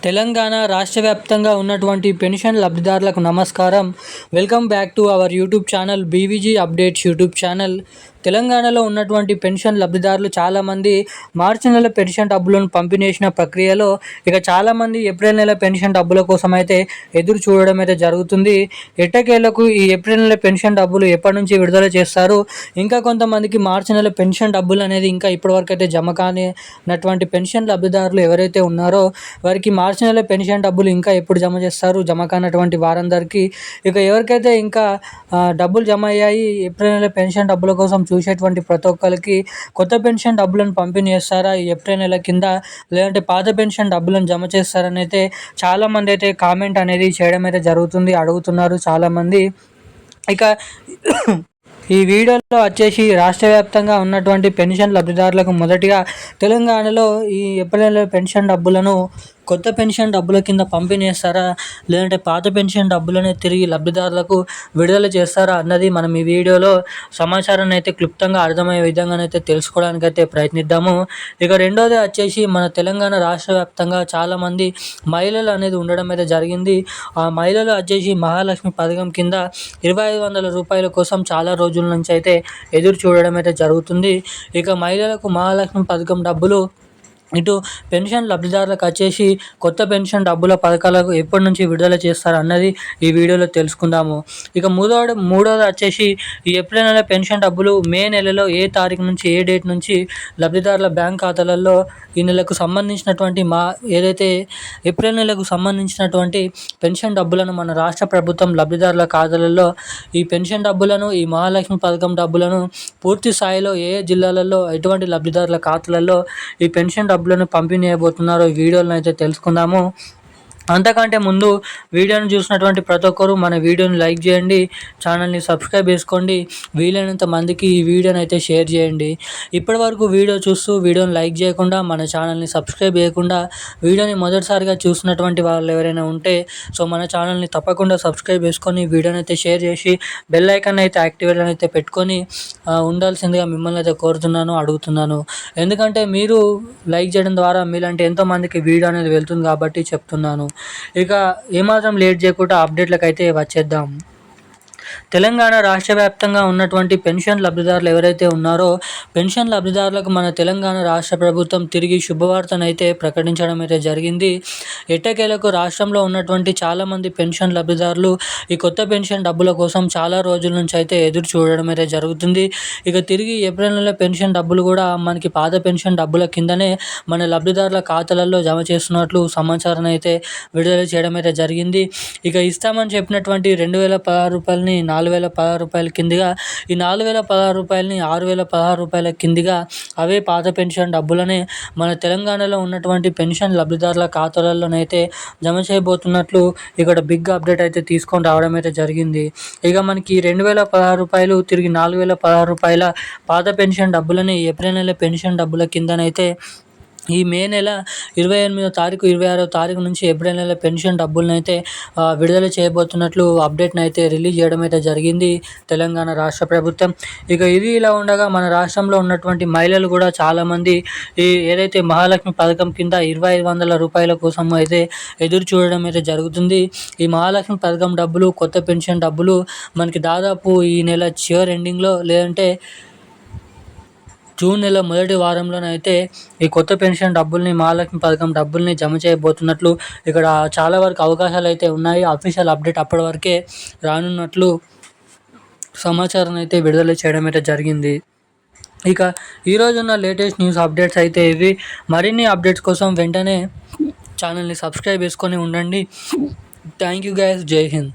తెలంగాణ రాష్ట్ర వ్యాప్తంగా ఉన్నటువంటి పెన్షన్ లబ్ధిదారులకు నమస్కారం. Welcome back to our YouTube channel BVG updates YouTube channel. తెలంగాణలో ఉన్నటువంటి పెన్షన్ లబ్ధిదారులు చాలామంది మార్చి నెల పెన్షన్ డబ్బులను పంపిణీ చేసిన ప్రక్రియలో చాలామంది ఏప్రిల్ నెల పెన్షన్ డబ్బుల కోసం అయితే ఎదురు చూడడం అయితే జరుగుతుంది. ఎట్టకేలకు ఈ ఏప్రిల్ నెల పెన్షన్ డబ్బులు ఎప్పటి నుంచి విడుదల చేస్తారు, ఇంకా కొంతమందికి మార్చి నెల పెన్షన్ డబ్బులు అనేది ఇంకా ఇప్పటివరకు అయితే జమ కానినటువంటి పెన్షన్ లబ్ధిదారులు ఎవరైతే ఉన్నారో వారికి మార్చి నెల పెన్షన్ డబ్బులు ఇంకా ఎప్పుడు జమ చేస్తారు, జమ కానటువంటి వారందరికీ ఎవరికైతే ఇంకా డబ్బులు జమ అయ్యాయి ఏప్రిల్ నెల పెన్షన్ డబ్బుల కోసం చూసేటువంటి ప్రతి ఒక్కరికి కొత్త పెన్షన్ డబ్బులను పంపిణీ చేస్తారా ఈ ఏప్రిల్ నెల కింద, లేదంటే పాత పెన్షన్ డబ్బులను జమ చేస్తారని అయితే చాలామంది అయితే కామెంట్ అనేది చేయడం అయితే జరుగుతుంది, అడుగుతున్నారు చాలామంది. ఈ వీడియోలో వచ్చేసి రాష్ట్ర వ్యాప్తంగా ఉన్నటువంటి పెన్షన్ లబ్ధిదారులకు మొదటిగా తెలంగాణలో ఈ ఏప్రిల్ నెల పెన్షన్ డబ్బులను కొత్త పెన్షన్ డబ్బుల కింద పంపిణీ చేస్తారా, లేదంటే పాత పెన్షన్ డబ్బులనే తిరిగి లబ్ధిదారులకు విడుదల చేస్తారా అన్నది మనం ఈ వీడియోలో సమాచారాన్ని అయితే క్లుప్తంగా అర్థమయ్యే విధంగానైతే తెలుసుకోవడానికి అయితే ప్రయత్నిద్దాము. రెండోది వచ్చేసి మన తెలంగాణ రాష్ట్ర వ్యాప్తంగా చాలామంది మహిళలు అనేది ఉండడం అయితే జరిగింది. ఆ మహిళలు వచ్చేసి మహాలక్ష్మి పథకం కింద 2500 రూపాయల కోసం చాలా రోజుల నుంచి అయితే ఎదురు చూడడం అయితే జరుగుతుంది. మహిళలకు మహాలక్ష్మి పథకం డబ్బులు ఇటు పెన్షన్ లబ్ధిదారులకు వచ్చేసి కొత్త పెన్షన్ డబ్బుల పథకాలకు ఎప్పటి నుంచి విడుదల చేస్తారు అన్నది ఈ వీడియోలో తెలుసుకుందాము. మూడోది వచ్చేసి ఈ ఏప్రిల్ నెల పెన్షన్ డబ్బులు మే నెలలో ఏ తారీఖు నుంచి ఏ డేట్ నుంచి లబ్ధిదారుల బ్యాంక్ ఖాతాలలో ఈ నెలకు సంబంధించినటువంటి ఏదైతే ఏప్రిల్ నెలకు సంబంధించినటువంటి పెన్షన్ డబ్బులను మన రాష్ట్ర ప్రభుత్వం లబ్ధిదారుల ఖాతాలలో ఈ పెన్షన్ డబ్బులను ఈ మహాలక్ష్మి పథకం డబ్బులను పూర్తి స్థాయిలో ఏ జిల్లాలలో ఎటువంటి లబ్ధిదారుల ఖాతాలలో ఈ పెన్షన్ డబ్బులను పంపిణీ చేయబోతున్నారో ఈ వీడియోలో అయితే తెలుసుకుందాము. అంతకంటే ముందు వీడియోని చూసినటువంటి ప్రతి ఒక్కరు మన వీడియోని లైక్ చేయండి, ఛానల్ని సబ్స్క్రైబ్ చేసుకోండి, వీలైనంత మందికి ఈ వీడియోని అయితే షేర్ చేయండి. ఇప్పటివరకు వీడియో చూస్తూ వీడియోని లైక్ చేయకుండా మన ఛానల్ని సబ్స్క్రైబ్ చేయకుండా వీడియోని మొదటిసారిగా చూసినటువంటి వాళ్ళు ఎవరైనా ఉంటే మన ఛానల్ని తప్పకుండా సబ్స్క్రైబ్ చేసుకొని వీడియోని అయితే షేర్ చేసి బెల్ ఐకాన్ అయితే యాక్టివేట్ అయితే పెట్టుకొని ఉండాల్సిందిగా మిమ్మల్ని అయితే కోరుతున్నాను, అడుగుతున్నాను. ఎందుకంటే మీరు లైక్ చేయడం ద్వారా మీలాంటి ఎంతోమందికి వీడియో అనేది వెళ్తుంది కాబట్టి చెప్తున్నాను. ఏమాత్రం లేట్ చేయకుండా అప్డేట్లకు అయితే వచ్చేద్దాం. తెలంగాణ రాష్ట్ర వ్యాప్తంగా ఉన్నటువంటి పెన్షన్ లబ్ధిదారులు ఎవరైతే ఉన్నారో పెన్షన్ లబ్ధిదారులకు మన తెలంగాణ రాష్ట్ర ప్రభుత్వం తిరిగి శుభవార్తనైతే ప్రకటించడం అయితే జరిగింది. ఎట్టకేలకు రాష్ట్రంలో ఉన్నటువంటి చాలామంది పెన్షన్ లబ్ధిదారులు ఈ కొత్త పెన్షన్ డబ్బుల కోసం చాలా రోజుల నుంచి అయితే ఎదురు చూడడం అయితే జరుగుతుంది. తిరిగి ఏప్రిల్ నెల పెన్షన్ డబ్బులు కూడా మనకి పాత పెన్షన్ డబ్బుల కిందనే మన లబ్ధిదారుల ఖాతాలలో జమ చేస్తున్నట్లు సమాచారం అయితే విడుదల చేయడం అయితే జరిగింది. ఇస్తామని చెప్పినటువంటి 2016 రూపాయలని 4016 రూపాయల కిందిగా, ఈ 4016 రూపాయలని 6016 రూపాయల కిందిగా అవే పాత పెన్షన్ డబ్బులనే మన తెలంగాణలో ఉన్నటువంటి పెన్షన్ లబ్ధిదారుల ఖాతాలలోనైతే జమ చేయబోతున్నట్లు బిగ్ అప్డేట్ అయితే తీసుకొని రావడం అయితే జరిగింది. మనకి 2016 రూపాయలు తిరిగి 4016 రూపాయల పాత పెన్షన్ డబ్బులని ఏప్రిల్ నెల పెన్షన్ డబ్బుల కిందనైతే ఈ మే నెల 28వ తారీఖు 26వ తారీఖు నుంచి ఏప్రిల్ నెల పెన్షన్ డబ్బులను అయితే విడుదల చేయబోతున్నట్లు అప్డేట్ని అయితే రిలీజ్ చేయడం అయితే జరిగింది తెలంగాణ రాష్ట్ర ప్రభుత్వం. ఇది ఇలా ఉండగా మన రాష్ట్రంలో ఉన్నటువంటి మహిళలు కూడా చాలామంది ఏదైతే మహాలక్ష్మి పథకం కింద 2500 రూపాయల కోసం అయితే ఎదురు చూడడం అయితే జరుగుతుంది. ఈ మహాలక్ష్మి పథకం డబ్బులు కొత్త పెన్షన్ డబ్బులు మనకి దాదాపు ఈ నెల చివరి ఎండింగ్లో లేదంటే జూన్ నెల మొదటి వారంలోనైతే ఈ కొత్త పెన్షన్ డబ్బుల్ని మహాలక్ష్మి పథకం డబ్బుల్ని జమ చేయబోతున్నట్లు చాలా వరకు అవకాశాలు అయితే ఉన్నాయి. అఫీషియల్ అప్డేట్ అప్పటి వరకే రానున్నట్లు సమాచారం అయితే విడుదల చేయడం అయితే జరిగింది. ఈరోజున్న లేటెస్ట్ న్యూస్ అప్డేట్స్ అయితే ఇవి. మరిన్ని అప్డేట్స్ కోసం వెంటనే ఛానల్ని సబ్స్క్రైబ్ చేసుకొని ఉండండి. థ్యాంక్ యూ గైస్, జై హింద్.